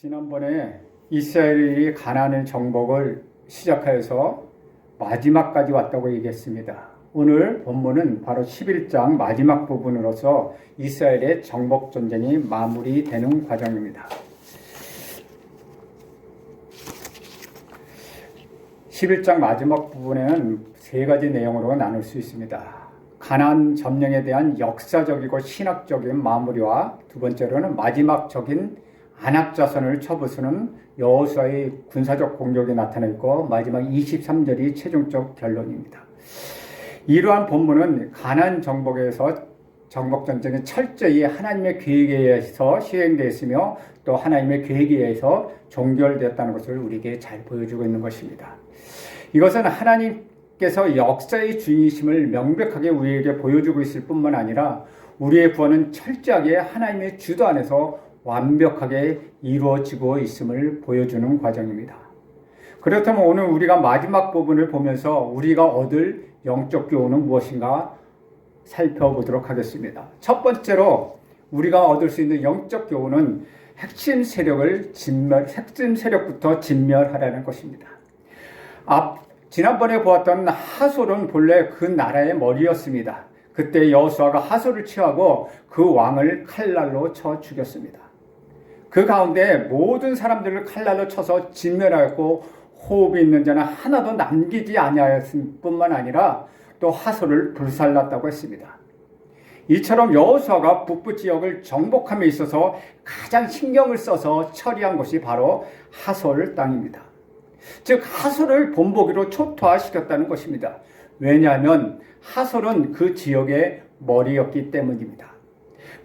지난번에 이스라엘이 가나안 정복을 시작하여서 마지막까지 왔다고 얘기했습니다. 오늘 본문은 바로 11장 마지막 부분으로서 이스라엘의 정복 전쟁이 마무리되는 과정입니다. 11장 마지막 부분에는 세 가지 내용으로 나눌 수 있습니다. 가나안 점령에 대한 역사적이고 신학적인 마무리와 두 번째로는 마지막적인 아낙 자손을 쳐부수는 여호수아의 군사적 공격이 나타나 있고 마지막 23절이 최종적 결론입니다. 이러한 본문은 가나안 정복에서 정복 전쟁이 철저히 하나님의 계획에 의해서 시행되었으며 또 하나님의 계획에 의해서 종결되었다는 것을 우리에게 잘 보여주고 있는 것입니다. 이것은 하나님께서 역사의 중심을 명백하게 우리에게 보여주고 있을 뿐만 아니라 우리의 구원은 철저하게 하나님의 주도 안에서 완벽하게 이루어지고 있음을 보여주는 과정입니다. 그렇다면 오늘 우리가 마지막 부분을 보면서 우리가 얻을 영적 교훈은 무엇인가 살펴보도록 하겠습니다. 첫 번째로 우리가 얻을 수 있는 영적 교훈은 핵심 세력부터 진멸하라는 것입니다. 지난번에 보았던 하솔은 본래 그 나라의 머리였습니다. 그때 여호수아가 하솔을 취하고 그 왕을 칼날로 쳐 죽였습니다. 그 가운데 모든 사람들을 칼날로 쳐서 진멸하였고 호흡이 있는 자는 하나도 남기지 아니하였을 뿐만 아니라 또 하솔을 불살랐다고 했습니다. 이처럼 여호수아가 북부 지역을 정복함에 있어서 가장 신경을 써서 처리한 것이 바로 하솔 땅입니다. 즉 하솔을 본보기로 초토화시켰다는 것입니다. 왜냐하면 하솔은 그 지역의 머리였기 때문입니다.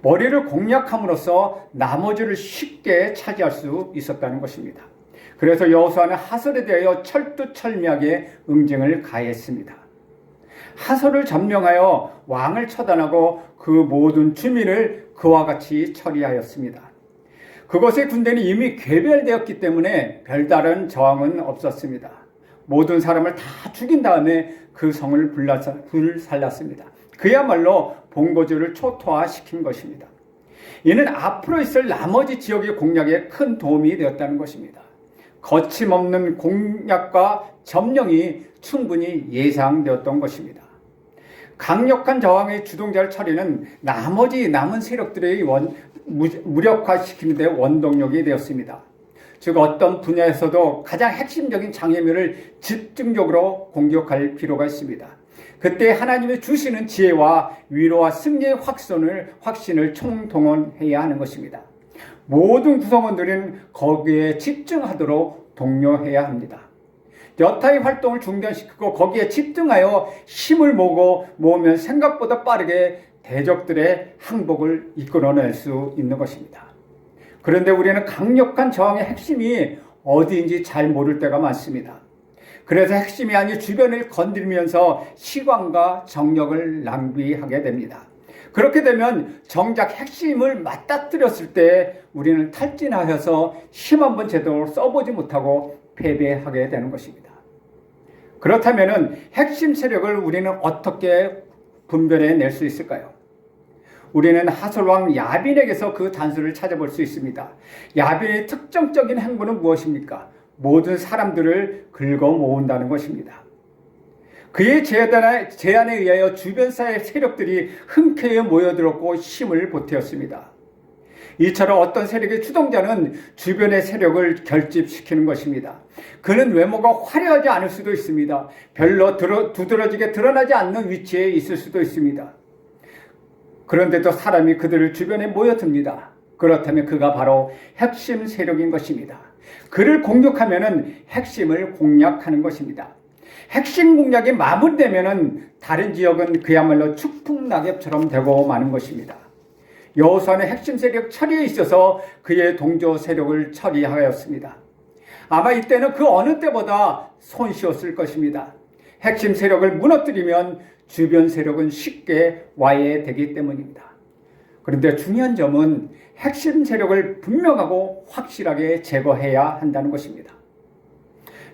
머리를 공략함으로써 나머지를 쉽게 차지할 수 있었다는 것입니다. 그래서 여호수아는 하솔에 대하여 철두철미하게 응징을 가했습니다. 하솔을 점령하여 왕을 처단하고 그 모든 주민을 그와 같이 처리하였습니다. 그것의 군대는 이미 괴멸되었기 때문에 별다른 저항은 없었습니다. 모든 사람을 다 죽인 다음에 그 성을 불살랐습니다. 그야말로 본거지를 초토화시킨 것입니다. 이는 앞으로 있을 나머지 지역의 공략에 큰 도움이 되었다는 것입니다. 거침없는 공략과 점령이 충분히 예상되었던 것입니다. 강력한 저항의 주동자를 처리는 나머지 남은 세력들의 무력화시키는 데 원동력이 되었습니다. 즉 어떤 분야에서도 가장 핵심적인 장애물을 집중적으로 공격할 필요가 있습니다. 그때 하나님이 주시는 지혜와 위로와 승리의 확신을 총동원해야 하는 것입니다. 모든 구성원들은 거기에 집중하도록 독려해야 합니다. 여타의 활동을 중단시키고 거기에 집중하여 힘을 모으면 생각보다 빠르게 대적들의 항복을 이끌어낼 수 있는 것입니다. 그런데 우리는 강력한 저항의 핵심이 어디인지 잘 모를 때가 많습니다. 그래서 핵심이 아닌 주변을 건드리면서 시간과 정력을 낭비하게 됩니다. 그렇게 되면 정작 핵심을 맞닥뜨렸을 때 우리는 탈진하여서 힘 한번 제대로 써보지 못하고 패배하게 되는 것입니다. 그렇다면 핵심 세력을 우리는 어떻게 분별해낼 수 있을까요? 우리는 하솔왕 야빈에게서 그 단서를 찾아볼 수 있습니다. 야빈의 특정적인 행보는 무엇입니까? 모든 사람들을 긁어 모은다는 것입니다. 그의 제안에 의하여 주변 사회 세력들이 흔쾌히 모여들었고 힘을 보태었습니다. 이처럼 어떤 세력의 주동자는 주변의 세력을 결집시키는 것입니다. 그는 외모가 화려하지 않을 수도 있습니다. 별로 두드러지게 드러나지 않는 위치에 있을 수도 있습니다. 그런데도 사람이 그들을 주변에 모여듭니다. 그렇다면 그가 바로 핵심 세력인 것입니다. 그를 공격하면은 핵심을 공략하는 것입니다. 핵심 공략이 마무리되면은 다른 지역은 그야말로 축풍낙엽처럼 되고 마는 것입니다. 여호수아는 핵심 세력 처리에 있어서 그의 동조 세력을 처리하였습니다. 아마 이때는 그 어느 때보다 손쉬웠을 것입니다. 핵심 세력을 무너뜨리면 주변 세력은 쉽게 와해되기 때문입니다. 그런데 중요한 점은 핵심 세력을 분명하고 확실하게 제거해야 한다는 것입니다.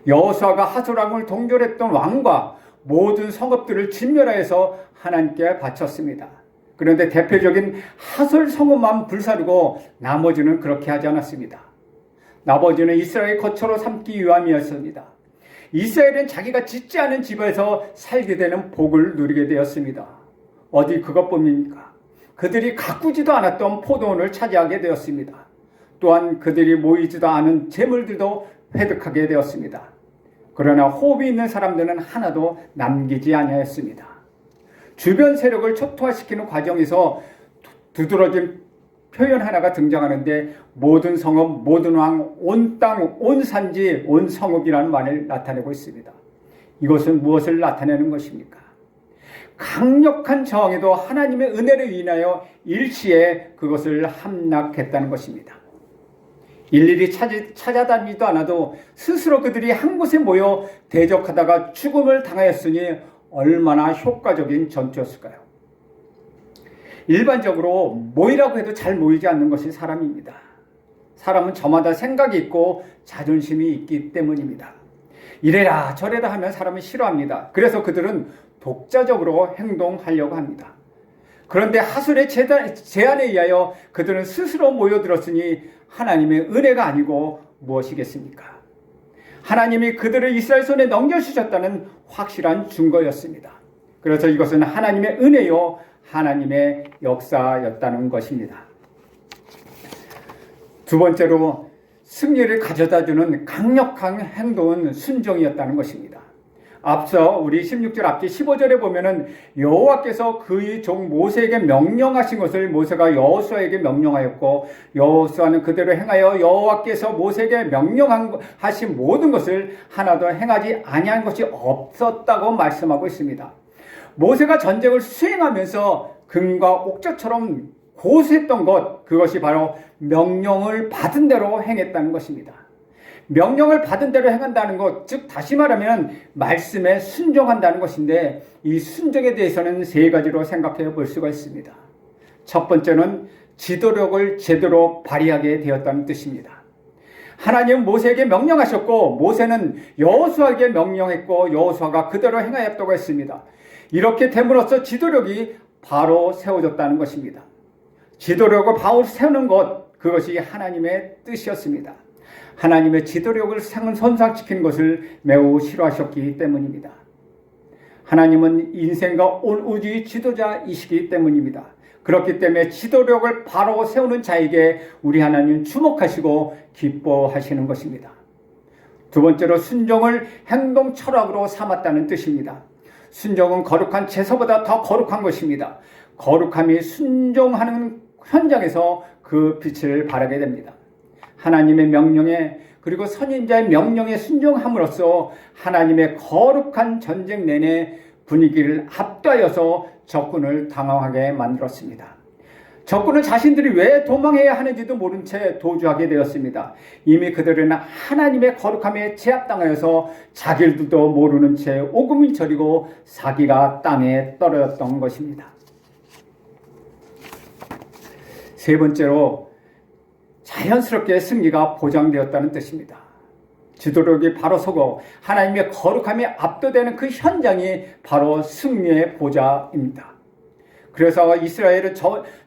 여호수아가 하솔왕을 동결했던 왕과 모든 성읍들을 진멸하여서 하나님께 바쳤습니다. 그런데 대표적인 하솔 성읍만 불사르고 나머지는 그렇게 하지 않았습니다. 나머지는 이스라엘 거처로 삼기 위함이었습니다. 이스라엘은 자기가 짓지 않은 집에서 살게 되는 복을 누리게 되었습니다. 어디 그것뿐입니까? 그들이 가꾸지도 않았던 포도원을 차지하게 되었습니다. 또한 그들이 모이지도 않은 재물들도 획득하게 되었습니다. 그러나 호흡이 있는 사람들은 하나도 남기지 아니하였습니다. 주변 세력을 초토화시키는 과정에서 두드러진 표현 하나가 등장하는데 모든 성읍, 모든 왕, 온 땅, 온 산지, 온 성읍이라는 말을 나타내고 있습니다. 이것은 무엇을 나타내는 것입니까? 강력한 저항에도 하나님의 은혜를 인하여 일시에 그것을 함락했다는 것입니다. 일일이 찾아다니지도 않아도 스스로 그들이 한 곳에 모여 대적하다가 죽음을 당하였으니 얼마나 효과적인 전투였을까요? 일반적으로 모이라고 해도 잘 모이지 않는 것이 사람입니다. 사람은 저마다 생각이 있고 자존심이 있기 때문입니다. 이래라 저래라 하면 사람은 싫어합니다. 그래서 그들은 독자적으로 행동하려고 합니다. 그런데 하술의 제안에 의하여 그들은 스스로 모여들었으니 하나님의 은혜가 아니고 무엇이겠습니까? 하나님이 그들을 이스라엘 손에 넘겨주셨다는 확실한 증거였습니다. 그래서 이것은 하나님의 은혜요 하나님의 역사였다는 것입니다. 두 번째로 승리를 가져다주는 강력한 행동은 순종이었다는 것입니다. 앞서 우리 16절 앞뒤 15절에 보면은 여호와께서 그의 종 모세에게 명령하신 것을 모세가 여호수아에게 명령하였고 여호수아는 그대로 행하여 여호와께서 모세에게 명령하신 모든 것을 하나도 행하지 아니한 것이 없었다고 말씀하고 있습니다. 모세가 전쟁을 수행하면서 금과 옥저처럼 고수했던 것, 그것이 바로 명령을 받은 대로 행했다는 것입니다. 명령을 받은 대로 행한다는 것, 즉 다시 말하면 말씀에 순종한다는 것인데 이 순종에 대해서는 세 가지로 생각해 볼 수가 있습니다. 첫 번째는 지도력을 제대로 발휘하게 되었다는 뜻입니다. 하나님은 모세에게 명령하셨고 모세는 여호수아에게 명령했고 여호수아가 그대로 행하였다고 했습니다. 이렇게 됨으로써 지도력이 바로 세워졌다는 것입니다. 지도력을 바로 세우는 것, 그것이 하나님의 뜻이었습니다. 하나님의 지도력을 손상시키는 것을 매우 싫어하셨기 때문입니다. 하나님은 인생과 온 우주의 지도자이시기 때문입니다. 그렇기 때문에 지도력을 바로 세우는 자에게 우리 하나님 주목하시고 기뻐하시는 것입니다. 두 번째로 순종을 행동 철학으로 삼았다는 뜻입니다. 순종은 거룩한 제사보다 더 거룩한 것입니다. 거룩함이 순종하는 현장에서 그 빛을 발하게 됩니다. 하나님의 명령에 그리고 선인자의 명령에 순종함으로써 하나님의 거룩한 전쟁 내내 분위기를 압도하여서 적군을 당황하게 만들었습니다. 적군은 자신들이 왜 도망해야 하는지도 모른 채 도주하게 되었습니다. 이미 그들은 하나님의 거룩함에 제압당하여서 자기들도 모르는 채 오금을 저리고 사기가 땅에 떨어졌던 것입니다. 세 번째로 자연스럽게 승리가 보장되었다는 뜻입니다. 지도력이 바로 서고 하나님의 거룩함에 압도되는 그 현장이 바로 승리의 보좌입니다. 그래서 이스라엘은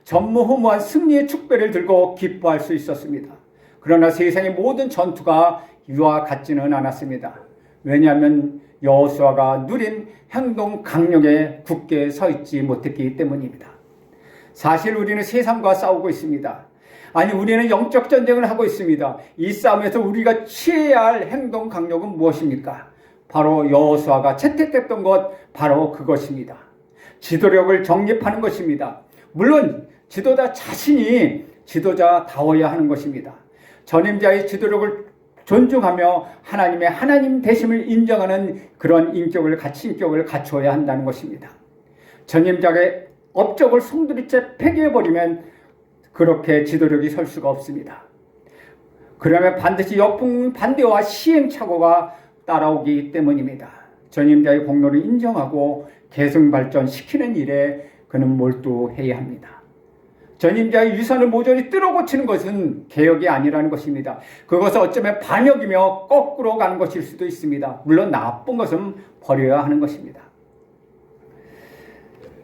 전무후무한 승리의 축배를 들고 기뻐할 수 있었습니다. 그러나 세상의 모든 전투가 이와 같지는 않았습니다. 왜냐하면 여호수아가 누린 행동 강력에 굳게 서 있지 못했기 때문입니다. 사실 우리는 세상과 싸우고 있습니다. 아니, 우리는 영적 전쟁을 하고 있습니다. 이 싸움에서 우리가 취해야 할 행동 강력은 무엇입니까? 바로 여호수아가 채택했던 것, 바로 그것입니다. 지도력을 정립하는 것입니다. 물론 지도자 자신이 지도자다워야 하는 것입니다. 전임자의 지도력을 존중하며 하나님의 하나님 되심을 인정하는 그런 인격을 갖추어야 한다는 것입니다. 전임자의 업적을 송두리째 폐기해버리면 그렇게 지도력이 설 수가 없습니다. 그러면 반드시 역풍 반대와 시행착오가 따라오기 때문입니다. 전임자의 공로를 인정하고 계승 발전시키는 일에 그는 몰두해야 합니다. 전임자의 유산을 모조리 뜯어고치는 것은 개혁이 아니라는 것입니다. 그것은 어쩌면 반역이며 거꾸로 가는 것일 수도 있습니다. 물론 나쁜 것은 버려야 하는 것입니다.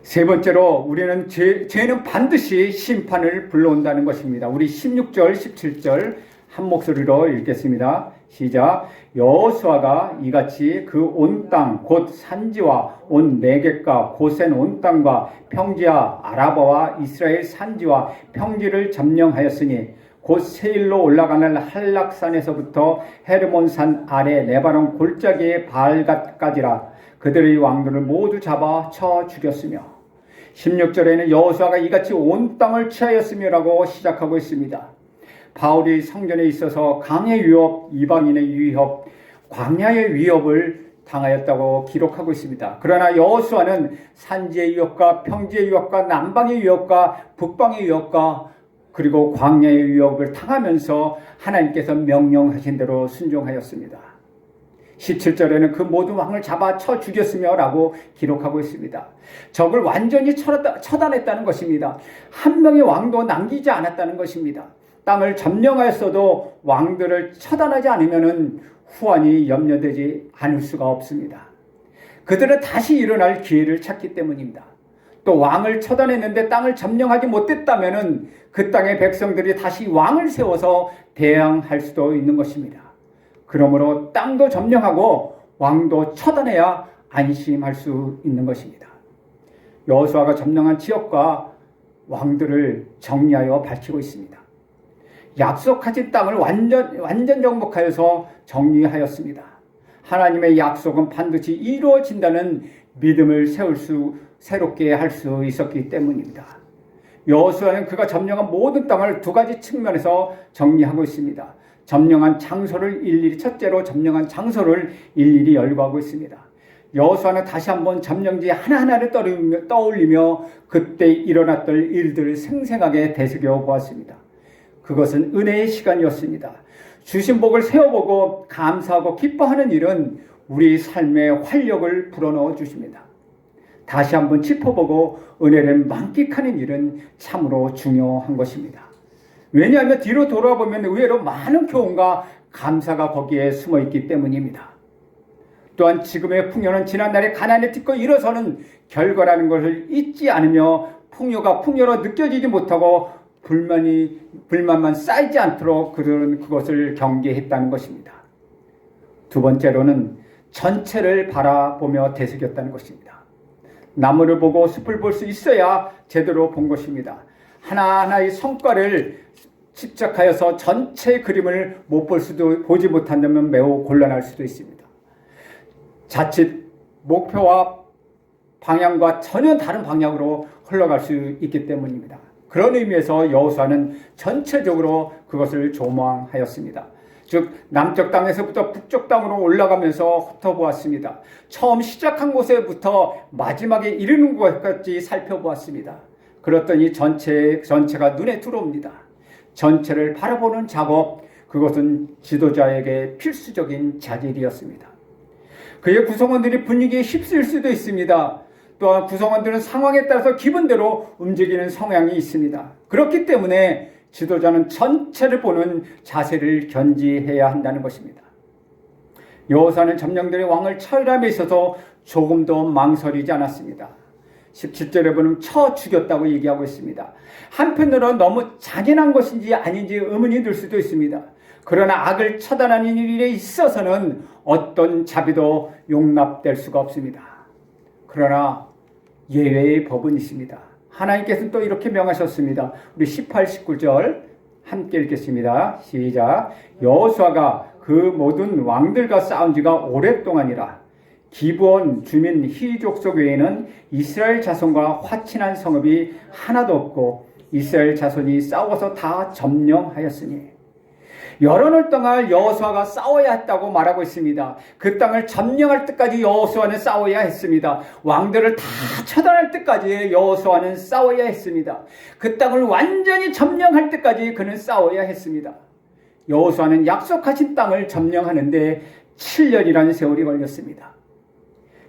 세 번째로 우리는 죄는 반드시 심판을 불러온다는 것입니다. 우리 16절, 17절 한 목소리로 읽겠습니다. 시작. 여호수아가 이같이 그 온 땅 곧 산지와 온 네겝과 고센 온 땅과 평지와 아라바와 이스라엘 산지와 평지를 점령하였으니 곧 세일로 올라가는 한락산에서부터 헤르몬산 아래 레바논 골짜기의 바알갓까지라. 그들의 왕들을 모두 잡아 쳐 죽였으며 16절에는 여호수아가 이같이 온 땅을 취하였으며라고 시작하고 있습니다. 바울이 성전에 있어서 강의 위협, 이방인의 위협, 광야의 위협을 당하였다고 기록하고 있습니다. 그러나 여호수아는 산지의 위협과 평지의 위협과 남방의 위협과 북방의 위협과 그리고 광야의 위협을 당하면서 하나님께서 명령하신 대로 순종하였습니다. 17절에는 그 모든 왕을 잡아 쳐 죽였으며 라고 기록하고 있습니다. 적을 완전히 처단했다는 것입니다. 한 명의 왕도 남기지 않았다는 것입니다. 땅을 점령하였어도 왕들을 처단하지 않으면 후환이 염려되지 않을 수가 없습니다. 그들은 다시 일어날 기회를 찾기 때문입니다. 또 왕을 처단했는데 땅을 점령하지 못했다면 그 땅의 백성들이 다시 왕을 세워서 대항할 수도 있는 것입니다. 그러므로 땅도 점령하고 왕도 처단해야 안심할 수 있는 것입니다. 여호수아가 점령한 지역과 왕들을 정리하여 밝히고 있습니다. 약속하신 땅을 완전 정복하여서 정리하였습니다. 하나님의 약속은 반드시 이루어진다는 믿음을 새롭게 할 수 있었기 때문입니다. 여호수아는 그가 점령한 모든 땅을 두 가지 측면에서 정리하고 있습니다. 점령한 장소를 일일이 첫째로 점령한 장소를 일일이 열거하고 있습니다. 여호수아는 다시 한번 점령지 하나하나를 떠올리며 그때 일어났던 일들을 생생하게 되새겨 보았습니다. 그것은 은혜의 시간이었습니다. 주신 복을 세워보고 감사하고 기뻐하는 일은 우리 삶의 활력을 불어넣어 주십니다. 다시 한번 짚어보고 은혜를 만끽하는 일은 참으로 중요한 것입니다. 왜냐하면 뒤로 돌아보면 의외로 많은 교훈과 감사가 거기에 숨어있기 때문입니다. 또한 지금의 풍요는 지난날의 가난에 딛고 일어서는 결과라는 것을 잊지 않으며 풍요가 풍요로 느껴지지 못하고 불만만 쌓이지 않도록 그들은 그것을 경계했다는 것입니다. 두 번째로는 전체를 바라보며 되새겼다는 것입니다. 나무를 보고 숲을 볼 수 있어야 제대로 본 것입니다. 하나하나의 성과를 집착하여서 전체 그림을 보지 못한다면 매우 곤란할 수도 있습니다. 자칫 목표와 방향과 전혀 다른 방향으로 흘러갈 수 있기 때문입니다. 그런 의미에서 여호수아는 전체적으로 그것을 조망하였습니다. 즉 남쪽 땅에서부터 북쪽 땅으로 올라가면서 훑어보았습니다. 처음 시작한 곳에부터 마지막에 이르는 곳까지 살펴보았습니다. 그랬더니 전체가 눈에 들어옵니다. 전체를 바라보는 작업, 그것은 지도자에게 필수적인 자질이었습니다. 그의 구성원들이 분위기에 휩쓸릴 수도 있습니다. 또한 구성원들은 상황에 따라서 기분대로 움직이는 성향이 있습니다. 그렇기 때문에 지도자는 전체를 보는 자세를 견지해야 한다는 것입니다. 여호수아는 점령들의 왕을 처리함에 있어서 조금도 망설이지 않았습니다. 17절에 보면 쳐 죽였다고 얘기하고 있습니다. 한편으로는 너무 잔인한 것인지 아닌지 의문이 들 수도 있습니다. 그러나 악을 처단하는 일에 있어서는 어떤 자비도 용납될 수가 없습니다. 그러나 예외의 법은 있습니다. 하나님께서는 또 이렇게 명하셨습니다. 우리 18, 19절 함께 읽겠습니다. 시작. 여호수아가 그 모든 왕들과 싸운 지가 오랫동안이라. 기브온 주민 히 족속 외에는 이스라엘 자손과 화친한 성읍이 하나도 없고 이스라엘 자손이 싸워서 다 점령하였으니. 여러 날 동안 여호수아가 싸워야 했다고 말하고 있습니다. 그 땅을 점령할 때까지 여호수아는 싸워야 했습니다. 왕들을 다 처단할 때까지 여호수아는 싸워야 했습니다. 그 땅을 완전히 점령할 때까지 그는 싸워야 했습니다. 여호수아는 약속하신 땅을 점령하는데 7년이라는 세월이 걸렸습니다.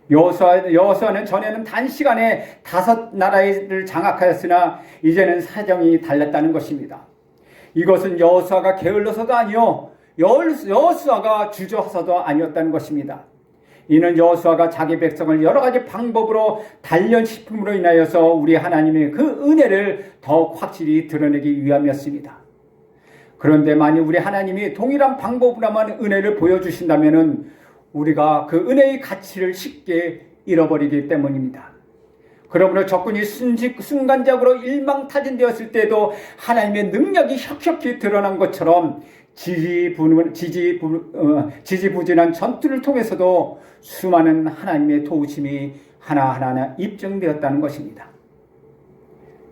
여호수아는 전에는 단시간에 5나라를 장악하였으나 이제는 사정이 달랐다는 것입니다. 이것은 여호수아가 게을러서도 아니요 여호수아가 주저서도 아니었다는 것입니다. 이는 여호수아가 자기 백성을 여러 가지 방법으로 단련시킴으로 인하여서 우리 하나님의 그 은혜를 더욱 확실히 드러내기 위함이었습니다. 그런데 만약 우리 하나님이 동일한 방법으로만 은혜를 보여주신다면 우리가 그 은혜의 가치를 쉽게 잃어버리기 때문입니다. 그러므로 적군이 순간적으로 일망타진되었을 때도 하나님의 능력이 혁혁히 드러난 것처럼 지지부진한 전투를 통해서도 수많은 하나님의 도우심이 하나하나 입증되었다는 것입니다.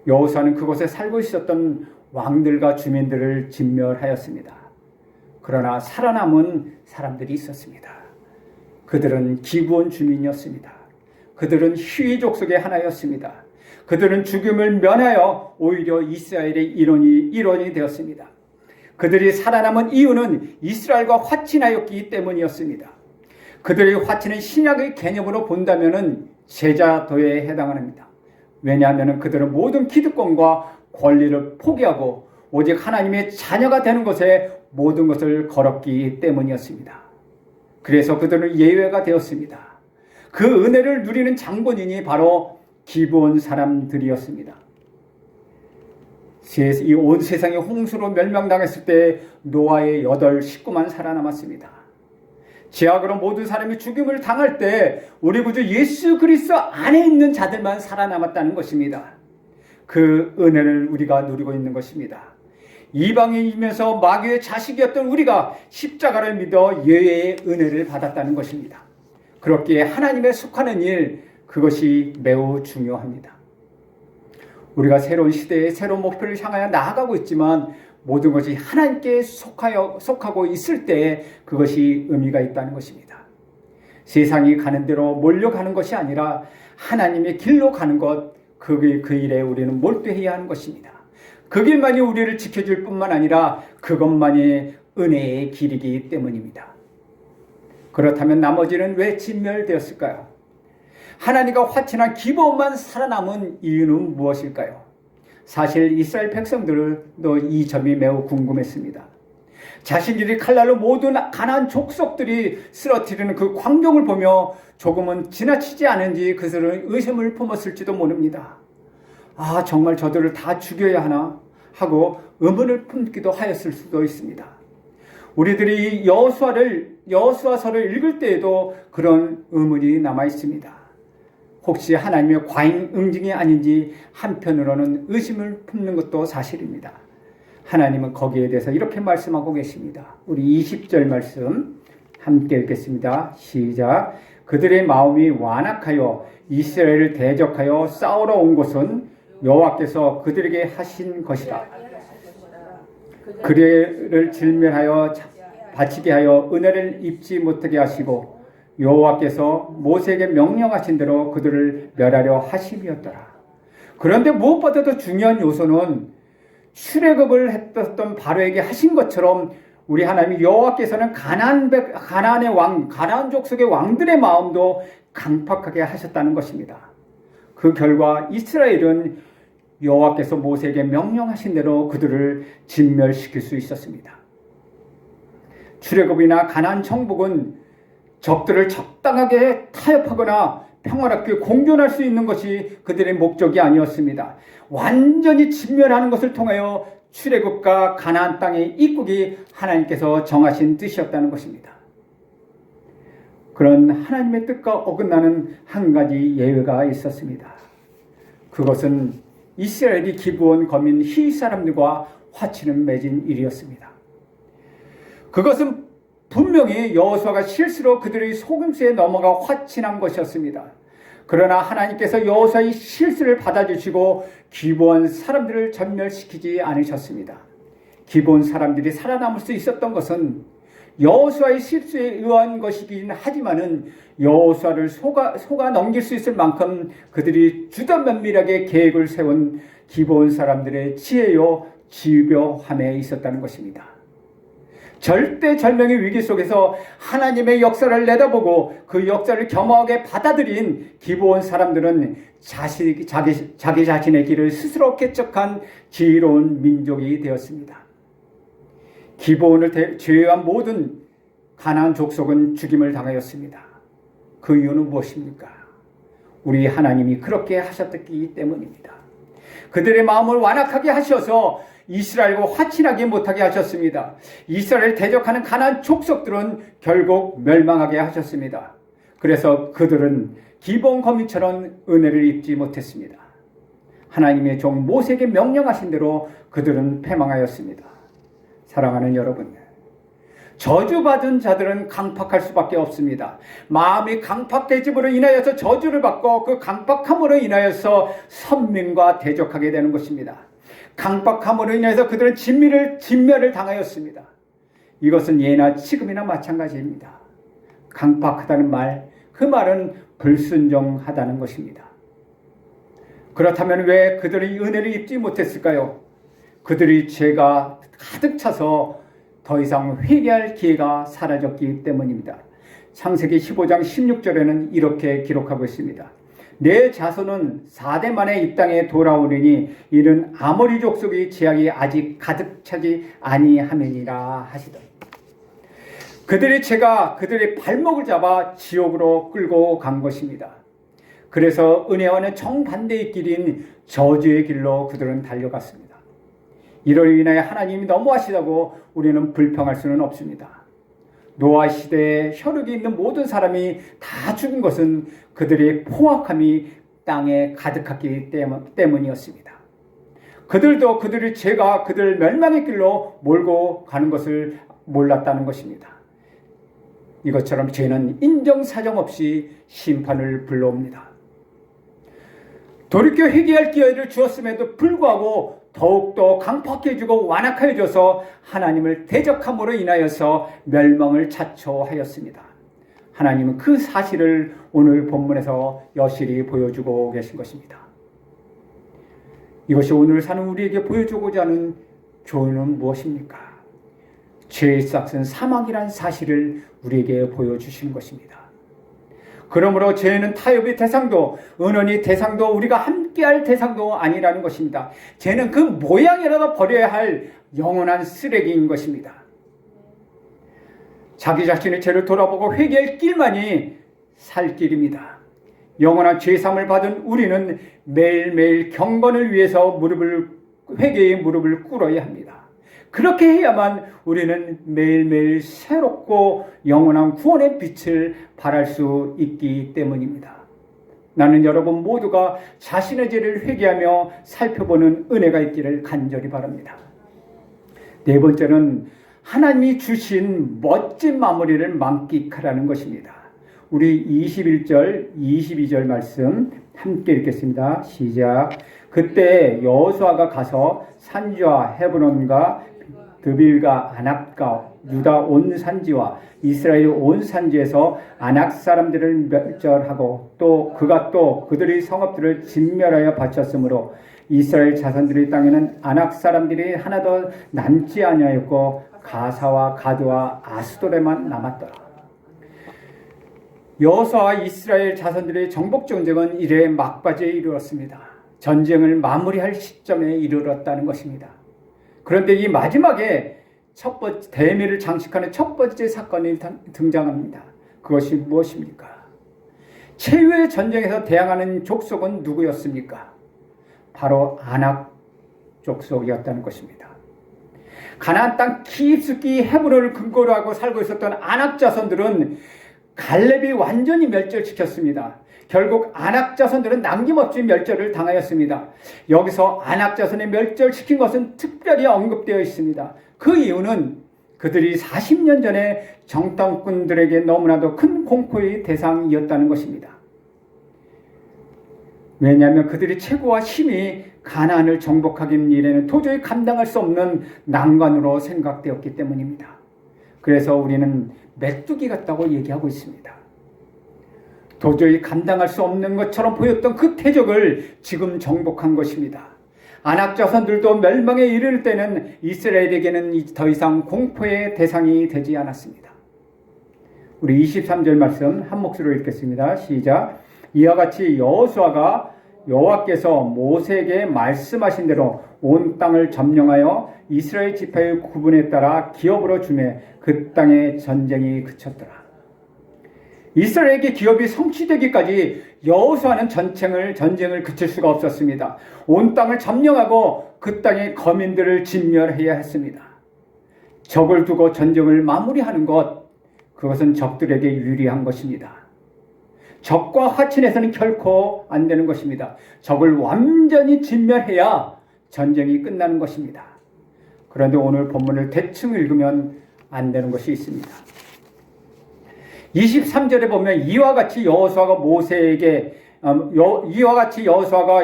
여호수아는 그곳에 살고 있었던 왕들과 주민들을 진멸하였습니다. 그러나 살아남은 사람들이 있었습니다. 그들은 기브온 주민이었습니다. 그들은 희위 족속의 하나였습니다. 그들은 죽음을 면하여 오히려 이스라엘의 일원이 되었습니다. 그들이 살아남은 이유는 이스라엘과 화친하였기 때문이었습니다. 그들의 화친은 신약의 개념으로 본다면 제자도에 해당합니다. 왜냐하면 그들은 모든 기득권과 권리를 포기하고 오직 하나님의 자녀가 되는 것에 모든 것을 걸었기 때문이었습니다. 그래서 그들은 예외가 되었습니다. 그 은혜를 누리는 장본인이 바로 기브온 사람들이었습니다. 이 온 세상이 홍수로 멸망당했을 때 노아의 8 식구만 살아남았습니다. 죄악으로 모든 사람이 죽임을 당할 때 우리 구주 예수 그리스도 안에 있는 자들만 살아남았다는 것입니다. 그 은혜를 우리가 누리고 있는 것입니다. 이방인이면서 마귀의 자식이었던 우리가 십자가를 믿어 예외의 은혜를 받았다는 것입니다. 그렇기에 하나님에 속하는 일, 그것이 매우 중요합니다. 우리가 새로운 시대에 새로운 목표를 향하여 나아가고 있지만 모든 것이 하나님께 속하고 있을 때 그것이 의미가 있다는 것입니다. 세상이 가는 대로 몰려가는 것이 아니라 하나님의 길로 가는 것, 그 일에 우리는 몰두해야 하는 것입니다. 그 길만이 우리를 지켜줄 뿐만 아니라 그것만이 은혜의 길이기 때문입니다. 그렇다면 나머지는 왜 진멸되었을까요? 하나님과 화친한 기브온만 살아남은 이유는 무엇일까요? 사실 이스라엘 백성들도 이 점이 매우 궁금했습니다. 자신들이 칼날로 모든 가나안 족속들이 쓰러뜨리는 그 광경을 보며 조금은 지나치지 않은지 그들은 의심을 품었을지도 모릅니다. 아, 정말 저들을 다 죽여야 하나 하고 의문을 품기도 하였을 수도 있습니다. 우리들이 여호수아서를 읽을 때에도 그런 의문이 남아 있습니다. 혹시 하나님의 과잉 응징이 아닌지 한편으로는 의심을 품는 것도 사실입니다. 하나님은 거기에 대해서 이렇게 말씀하고 계십니다. 우리 20절 말씀 함께 읽겠습니다. 시작. 그들의 마음이 완악하여 이스라엘을 대적하여 싸우러 온 것은 여호와께서 그들에게 하신 것이라. 그들을 질멸하여 바치게 하여 은혜를 입지 못하게 하시고 여호와께서 모세에게 명령하신 대로 그들을 멸하려 하심이었더라. 그런데 무엇보다도 중요한 요소는 출애굽을 했던 바로에게 하신 것처럼 우리 하나님 여호와께서는 가나안의 왕, 가나안 족속의 왕들의 마음도 강팍하게 하셨다는 것입니다. 그 결과 이스라엘은 여호와께서 모세에게 명령하신 대로 그들을 진멸시킬 수 있었습니다. 출애굽이나 가나안 정복은 적들을 적당하게 타협하거나 평화롭게 공존할 수 있는 것이 그들의 목적이 아니었습니다. 완전히 진멸하는 것을 통하여 출애굽과 가나안 땅의 입국이 하나님께서 정하신 뜻이었다는 것입니다. 그런 하나님의 뜻과 어긋나는 한 가지 예외가 있었습니다. 그것은 이스라엘이 기브온 거민 히윗 사람들과 화친을 맺은 일이었습니다. 그것은 분명히 여호수아가 실수로 그들의 속임수에 넘어가 화친한 것이었습니다. 그러나 하나님께서 여호수아의 실수를 받아주시고 기브온 사람들을 전멸시키지 않으셨습니다. 기브온 사람들이 살아남을 수 있었던 것은 여호수아의 실수에 의한 것이긴 하지만은 여호수아를 속아 넘길 수 있을 만큼 그들이 주도면밀하게 계획을 세운 기브온 사람들의 지혜요 지휘함에 있었다는 것입니다. 절대절명의 위기 속에서 하나님의 역사를 내다보고 그 역사를 겸허하게 받아들인 기브온 사람들은 자기 자신의 길을 스스로 개척한 지혜로운 민족이 되었습니다. 기브온을 제외한 모든 가나안 족속은 죽임을 당하였습니다. 그 이유는 무엇입니까? 우리 하나님이 그렇게 하셨기 때문입니다. 그들의 마음을 완악하게 하셔서 이스라엘과 화친하게 못하게 하셨습니다. 이스라엘을 대적하는 가나안 족속들은 결국 멸망하게 하셨습니다. 그래서 그들은 기본 거민처럼 은혜를 입지 못했습니다. 하나님의 종 모세에게 명령하신 대로 그들은 패망하였습니다. 사랑하는 여러분, 저주받은 자들은 강팍할 수밖에 없습니다. 마음이 강팍해짐으로 인하여서 저주를 받고 그 강팍함으로 인하여서 선민과 대적하게 되는 것입니다. 강팍함으로 인해서 그들은 진멸을 당하였습니다. 이것은 예나 지금이나 마찬가지입니다. 강팍하다는 말, 그 말은 불순종하다는 것입니다. 그렇다면 왜 그들이 은혜를 입지 못했을까요? 그들이 죄가 가득 차서 더 이상 회개할 기회가 사라졌기 때문입니다. 창세기 15장 16절에는 이렇게 기록하고 있습니다. 내 자손은 4대 만에 이 땅에 돌아오리니 이는 아모리 족속의 죄악이 아직 가득 차지 아니함이니라 하시더니, 그들의 죄가 그들의 발목을 잡아 지옥으로 끌고 간 것입니다. 그래서 은혜와는 정반대의 길인 저주의 길로 그들은 달려갔습니다. 이로 인하여 하나님이 너무하시다고 우리는 불평할 수는 없습니다. 노아 시대에 혈육이 있는 모든 사람이 다 죽은 것은 그들의 포악함이 땅에 가득했기 때문이었습니다. 그들도 그들의 죄가 그들 멸망의 길로 몰고 가는 것을 몰랐다는 것입니다. 이것처럼 죄는 인정사정 없이 심판을 불러옵니다. 돌이켜 회개할 기회를 주었음에도 불구하고 더욱더 강팍해지고 완악해져서 하나님을 대적함으로 인하여서 멸망을 자초하였습니다. 하나님은 그 사실을 오늘 본문에서 여실히 보여주고 계신 것입니다. 이것이 오늘 사는 우리에게 보여주고자 하는 교훈은 무엇입니까? 죄의 싹은 사망이란 사실을 우리에게 보여주시는 것입니다. 그러므로 죄는 타협의 대상도, 은연의 대상도, 우리가 함께할 대상도 아니라는 것입니다. 죄는 그 모양이라도 버려야 할 영원한 쓰레기인 것입니다. 자기 자신의 죄를 돌아보고 회개할 길만이 살 길입니다. 영원한 죄사함을 받은 우리는 매일매일 경건을 위해서 회개의 무릎을 꿇어야 합니다. 그렇게 해야만 우리는 매일매일 새롭고 영원한 구원의 빛을 발할 수 있기 때문입니다. 나는 여러분 모두가 자신의 죄를 회개하며 살펴보는 은혜가 있기를 간절히 바랍니다. 네 번째는 하나님이 주신 멋진 마무리를 만끽하라는 것입니다. 우리 21절, 22절 말씀 함께 읽겠습니다. 시작. 그때 여호수아가 가서 산지와 헤브론과 드빌과 아납과 유다 온 산지와 이스라엘 온 산지에서 아낙 사람들을 멸절하고 또 그가 또 그들의 성읍들을 진멸하여 바쳤으므로 이스라엘 자손들의 땅에는 아낙 사람들이 하나도 남지 아니하였고 가사와 가드와 아스도레만 남았더라. 여호수아와 이스라엘 자손들의 정복 전쟁은 이래 막바지에 이르렀습니다. 전쟁을 마무리할 시점에 이르렀다는 것입니다. 그런데 이 마지막에 첫 번째 대미를 장식하는 첫 번째 사건이 등장합니다. 그것이 무엇입니까? 최후의 전쟁에서 대항하는 족속은 누구였습니까? 바로 아낙 족속이었다는 것입니다. 가나안 땅 깊숙이 헤브론을 근거로 하고 살고 있었던 아낙 자손들은 갈렙이 완전히 멸절시켰습니다. 결국 아낙 자손들은 남김없이 멸절을 당하였습니다. 여기서 아낙 자손을 멸절시킨 것은 특별히 언급되어 있습니다. 그 이유는 그들이 40년 전에 정탐꾼들에게 너무나도 큰 공포의 대상이었다는 것입니다. 왜냐하면 그들이 체구와 힘이 가나안을 정복하기 일에는 도저히 감당할 수 없는 난관으로 생각되었기 때문입니다. 그래서 우리는 메뚜기 같다고 얘기하고 있습니다. 도저히 감당할 수 없는 것처럼 보였던 그 대적을 지금 정복한 것입니다. 아낙 자손들도 멸망에 이를 때는 이스라엘에게는 더 이상 공포의 대상이 되지 않았습니다. 우리 23절 말씀 한 목소리로 읽겠습니다. 시작. 이와 같이 여호수아가 여호와께서 모세에게 말씀하신 대로 온 땅을 점령하여 이스라엘 지파의 구분에 따라 기업으로 주매 그 땅의 전쟁이 그쳤더라. 이스라엘에게 기업이 성취되기까지 여호수아는 전쟁을 그칠 수가 없었습니다. 온 땅을 점령하고 그 땅의 거민들을 진멸해야 했습니다. 적을 두고 전쟁을 마무리하는 것, 그것은 적들에게 유리한 것입니다. 적과 화친해서는 결코 안 되는 것입니다. 적을 완전히 진멸해야 전쟁이 끝나는 것입니다. 그런데 오늘 본문을 대충 읽으면 안 되는 것이 있습니다. 23절에 보면 이와 같이 여호수아가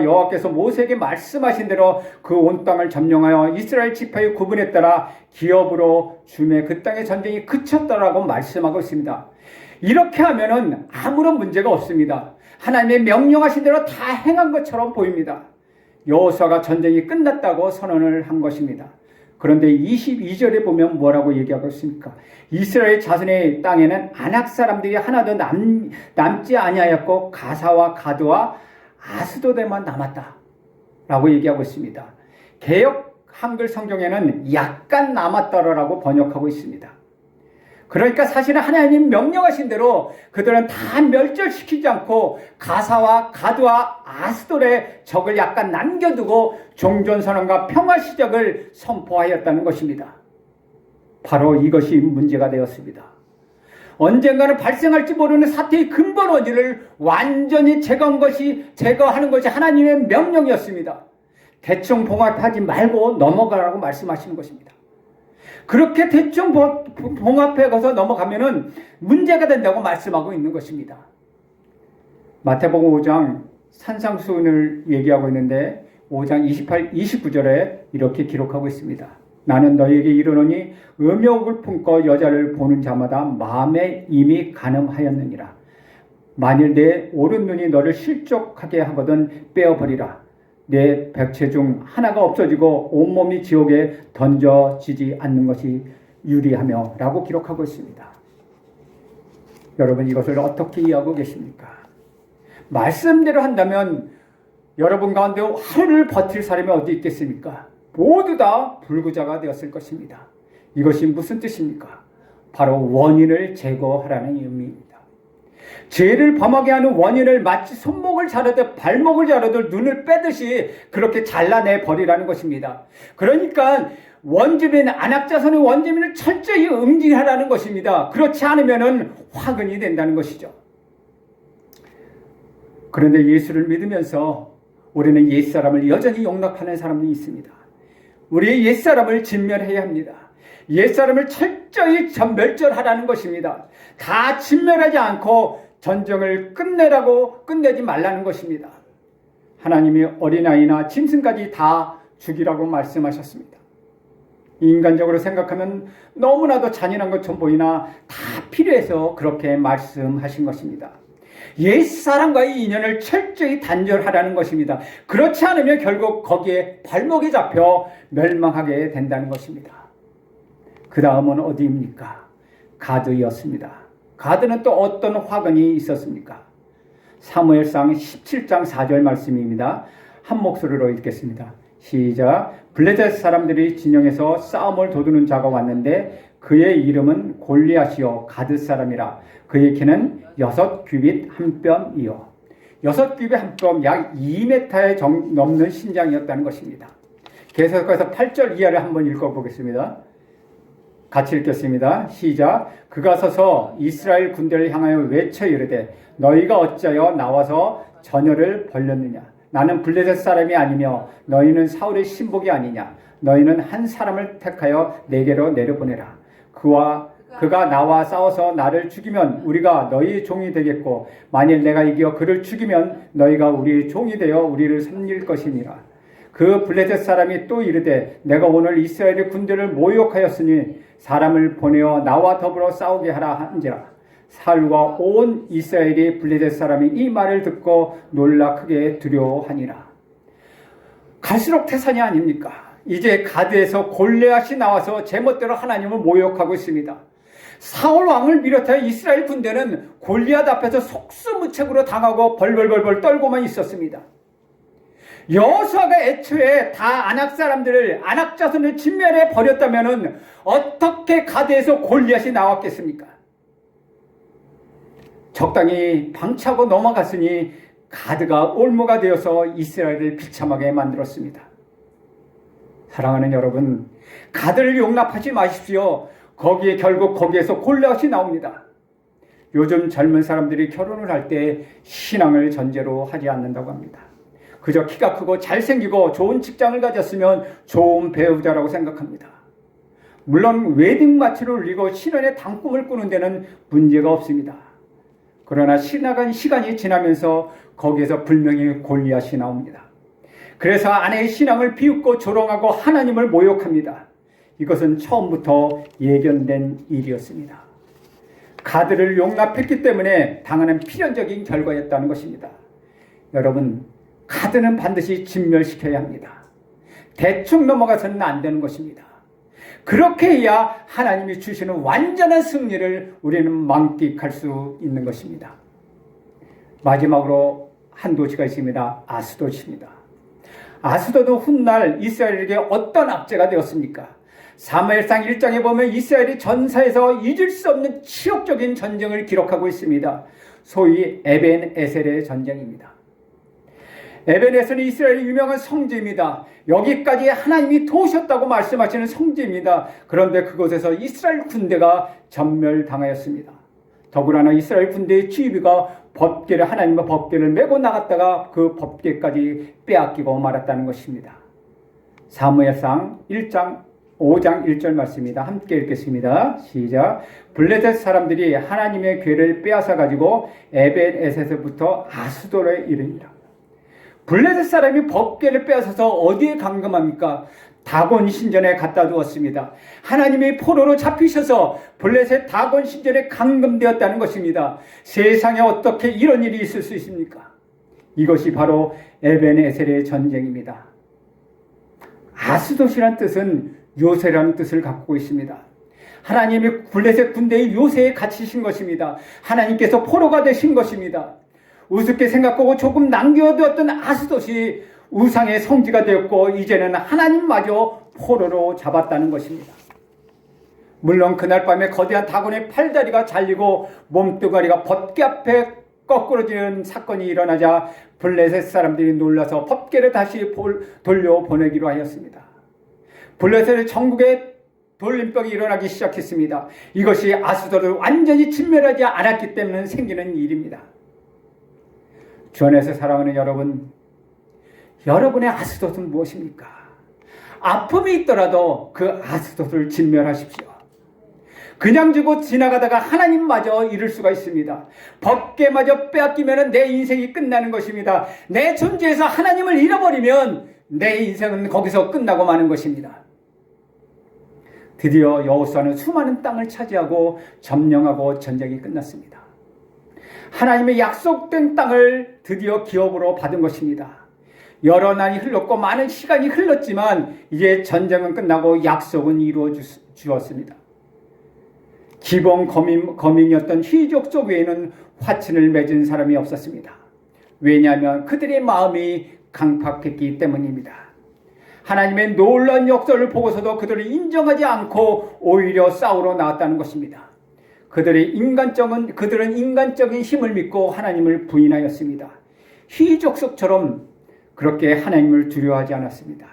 여호와께서 모세에게 말씀하신 대로 그 온 땅을 점령하여 이스라엘 지파의 구분에 따라 기업으로 주매 그 땅의 전쟁이 그쳤다라고 말씀하고 있습니다. 이렇게 하면은 아무런 문제가 없습니다. 하나님의 명령하신 대로 다 행한 것처럼 보입니다. 여호수아가 전쟁이 끝났다고 선언을 한 것입니다. 그런데 22절에 보면 뭐라고 얘기하고 있습니까? 이스라엘 자손의 땅에는 아낙 사람들이 하나도 남지 아니하였고 가사와 가드와 아스도데만 남았다 라고 얘기하고 있습니다. 개역 한글 성경에는 약간 남았다라고 번역하고 있습니다. 그러니까 사실은 하나님 명령하신 대로 그들은 다 멸절시키지 않고 가사와 가드와 아스돌의 적을 약간 남겨두고 종전선언과 평화 시작을 선포하였다는 것입니다. 바로 이것이 문제가 되었습니다. 언젠가는 발생할지 모르는 사태의 근본 원인을 완전히 제거하는 것이 하나님의 명령이었습니다. 대충 봉합하지 말고 넘어가라고 말씀하시는 것입니다. 그렇게 대충 봉합해 가서 넘어가면은 문제가 된다고 말씀하고 있는 것입니다. 마태복음 5장 산상수훈을 얘기하고 있는데 5장 28, 29절에 이렇게 기록하고 있습니다. 나는 너희에게 이르노니 음욕을 품고 여자를 보는 자마다 마음에 이미 간음하였느니라. 만일 내 오른 눈이 너를 실족하게 하거든 빼어버리라. 내 백체 중 하나가 없어지고 온몸이 지옥에 던져지지 않는 것이 유리하며 라고 기록하고 있습니다. 여러분 이것을 어떻게 이해하고 계십니까? 말씀대로 한다면 여러분 가운데 하루를 버틸 사람이 어디 있겠습니까? 모두 다 불구자가 되었을 것입니다. 이것이 무슨 뜻입니까? 바로 원인을 제거하라는 의미입니다. 죄를 범하게 하는 원인을 마치 손목을 자르듯 발목을 자르듯 눈을 빼듯이 그렇게 잘라내 버리라는 것입니다. 그러니까 원주민, 안악자손의 원주민을 철저히 응징하라는 것입니다. 그렇지 않으면 화근이 된다는 것이죠. 그런데 예수를 믿으면서 우리는 옛사람을 여전히 용납하는 사람이 있습니다. 우리의 옛사람을 진멸해야 합니다. 옛사람을 철저히 멸절하라는 것입니다. 다 진멸하지 않고 전쟁을 끝내지 말라는 것입니다. 하나님이 어린아이나 짐승까지 다 죽이라고 말씀하셨습니다. 인간적으로 생각하면 너무나도 잔인한 것처럼 보이나 다 필요해서 그렇게 말씀하신 것입니다. 옛사람과의 인연을 철저히 단절하라는 것입니다. 그렇지 않으면 결국 거기에 발목이 잡혀 멸망하게 된다는 것입니다. 그 다음은 어디입니까? 가드였습니다. 가드는 또 어떤 화근이 있었습니까? 사무엘상 17장 4절 말씀입니다. 한 목소리로 읽겠습니다. 시작. 블레셋 사람들이 진영에서 싸움을 도두는 자가 왔는데 그의 이름은 골리앗이요 가드 사람이라. 그의 키는 6규빗 한 뼘이요. 6규빗 한 뼘 약 2m에 넘는 신장이었다는 것입니다. 계속해서 8절 이하를 한번 읽어보겠습니다. 같이 읽겠습니다. 시작. 그가 서서 이스라엘 군대를 향하여 외쳐 이르되 너희가 어찌하여 나와서 전열을 벌렸느냐. 나는 블레셋 사람이 아니며 너희는 사울의 신복이 아니냐. 너희는 한 사람을 택하여 내게로 내려보내라. 그가 나와 싸워서 나를 죽이면 우리가 너희의 종이 되겠고 만일 내가 이겨 그를 죽이면 너희가 우리의 종이 되어 우리를 섬길 것이니라. 그 블레셋 사람이 또 이르되 내가 오늘 이스라엘의 군대를 모욕하였으니 사람을 보내어 나와 더불어 싸우게 하라 한지라. 사울과 온 이스라엘이 블레셋 사람이 이 말을 듣고 놀라 크게 두려워하니라. 갈수록 태산이 아닙니까? 이제 가드에서 골리앗이 나와서 제멋대로 하나님을 모욕하고 있습니다. 사울 왕을 비롯하여 이스라엘 군대는 골리앗 앞에서 속수무책으로 당하고 벌벌벌 떨고만 있었습니다. 여호수아가 애초에 다 아낙 사람들을 아낙 자손을 진멸해 버렸다면은 어떻게 가드에서 골리앗이 나왔겠습니까? 적당히 방치하고 넘어갔으니 가드가 올무가 되어서 이스라엘을 비참하게 만들었습니다. 사랑하는 여러분, 가드를 용납하지 마십시오. 결국 거기에서 골리앗이 나옵니다. 요즘 젊은 사람들이 결혼을 할 때 신앙을 전제로 하지 않는다고 합니다. 그저 키가 크고 잘생기고 좋은 직장을 가졌으면 좋은 배우자라고 생각합니다. 물론 웨딩 마치를 올리고 신혼의 단꿈을 꾸는 데는 문제가 없습니다. 그러나 지나간 시간이 지나면서 거기에서 분명히 골리앗이 나옵니다. 그래서 아내의 신앙을 비웃고 조롱하고 하나님을 모욕합니다. 이것은 처음부터 예견된 일이었습니다. 가드를 용납했기 때문에 당하는 필연적인 결과였다는 것입니다. 여러분, 가드는 반드시 진멸시켜야 합니다. 대충 넘어가서는 안 되는 것입니다. 그렇게 해야 하나님이 주시는 완전한 승리를 우리는 만끽할 수 있는 것입니다. 마지막으로 한 도시가 있습니다. 아스돗입니다. 아스돗은 훗날 이스라엘에게 어떤 압제가 되었습니까? 사무엘상 1장에 보면 이스라엘이 전사에서 잊을 수 없는 치욕적인 전쟁을 기록하고 있습니다. 소위 에벤에셀의 전쟁입니다. 에벤에셀은 이스라엘의 유명한 성지입니다. 여기까지 하나님이 도우셨다고 말씀하시는 성지입니다. 그런데 그곳에서 이스라엘 군대가 전멸당하였습니다. 더구나 이스라엘 군대의 지휘가 하나님의 법궤를 메고 나갔다가 그 법궤까지 빼앗기고 말았다는 것입니다. 사무엘상 5장 1절 말씀입니다. 함께 읽겠습니다. 시작. 블레셋 사람들이 하나님의 궤를 빼앗아 가지고 에벤에셋에서부터 아스돗에 이르니라. 블레셋 사람이 법궤를 빼앗아서 어디에 감금합니까? 다곤 신전에 갖다 두었습니다. 하나님의 포로로 잡히셔서 블레셋 다곤 신전에 감금되었다는 것입니다. 세상에 어떻게 이런 일이 있을 수 있습니까? 이것이 바로 에벤에셀의 전쟁입니다. 아스돗이란 뜻은 요새라는 뜻을 갖고 있습니다. 하나님이 블레셋 군대의 요새에 갇히신 것입니다. 하나님께서 포로가 되신 것입니다. 우습게 생각하고 조금 남겨두었던 아스돗이 우상의 성지가 되었고 이제는 하나님마저 포로로 잡았다는 것입니다. 물론 그날 밤에 거대한 다곤의 팔다리가 잘리고 몸뚱아리가 법궤 앞에 거꾸러지는 사건이 일어나자 블레셋 사람들이 놀라서 법궤를 다시 돌려보내기로 하였습니다. 블레셋의 전국에 돌림병이 일어나기 시작했습니다. 이것이 아스돗을 완전히 진멸하지 않았기 때문에 생기는 일입니다. 주 안에서 사랑하는 여러분, 여러분의 아스돗은 무엇입니까? 아픔이 있더라도 그 아스돗을 진멸하십시오. 그냥 주고 지나가다가 하나님마저 잃을 수가 있습니다. 법궤마저 빼앗기면 내 인생이 끝나는 것입니다. 내 존재에서 하나님을 잃어버리면 내 인생은 거기서 끝나고 마는 것입니다. 드디어 여호수아는 수많은 땅을 차지하고 점령하고 전쟁이 끝났습니다. 하나님의 약속된 땅을 드디어 기업으로 받은 것입니다. 여러 날이 흘렀고 많은 시간이 흘렀지만 이제 전쟁은 끝나고 약속은 이루어 주었습니다. 기본 거민이었던 히족족 외에는 화친을 맺은 사람이 없었습니다. 왜냐하면 그들의 마음이 강팍했기 때문입니다. 하나님의 놀라운 역사를 보고서도 그들을 인정하지 않고 오히려 싸우러 나왔다는 것입니다. 그들은 인간적인 힘을 믿고 하나님을 부인하였습니다. 히족속처럼 그렇게 하나님을 두려워하지 않았습니다.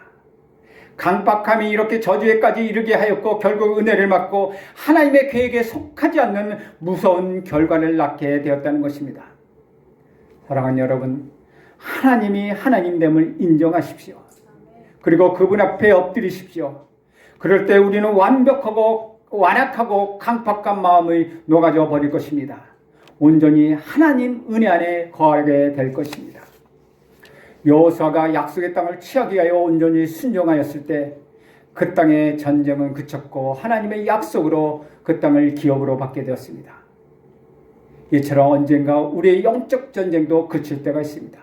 강박함이 이렇게 저주에까지 이르게 하였고 결국 은혜를 받고 하나님의 계획에 속하지 않는 무서운 결과를 낳게 되었다는 것입니다. 사랑하는 여러분, 하나님이 하나님됨을 인정하십시오. 그리고 그분 앞에 엎드리십시오. 그럴 때 우리는 완악하고 강팍한 마음을 녹아져 버릴 것입니다. 온전히 하나님 은혜 안에 거하게 될 것입니다. 여호수아가 약속의 땅을 취하기 위하여 온전히 순종하였을 때 그 땅의 전쟁은 그쳤고 하나님의 약속으로 그 땅을 기업으로 받게 되었습니다. 이처럼 언젠가 우리의 영적 전쟁도 그칠 때가 있습니다.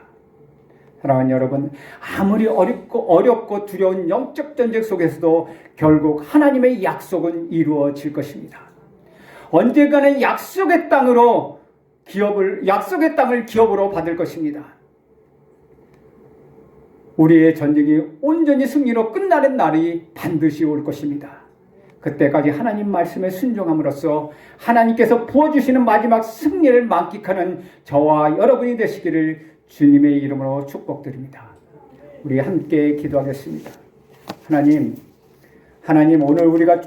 사랑하는 여러분, 아무리 어렵고 두려운 영적 전쟁 속에서도 결국 하나님의 약속은 이루어질 것입니다. 언젠가는 약속의 땅을 기업으로 받을 것입니다. 우리의 전쟁이 온전히 승리로 끝나는 날이 반드시 올 것입니다. 그때까지 하나님 말씀에 순종함으로써 하나님께서 부어주시는 마지막 승리를 만끽하는 저와 여러분이 되시기를 주님의 이름으로 축복드립니다. 우리 함께 기도하겠습니다. 하나님 오늘 우리가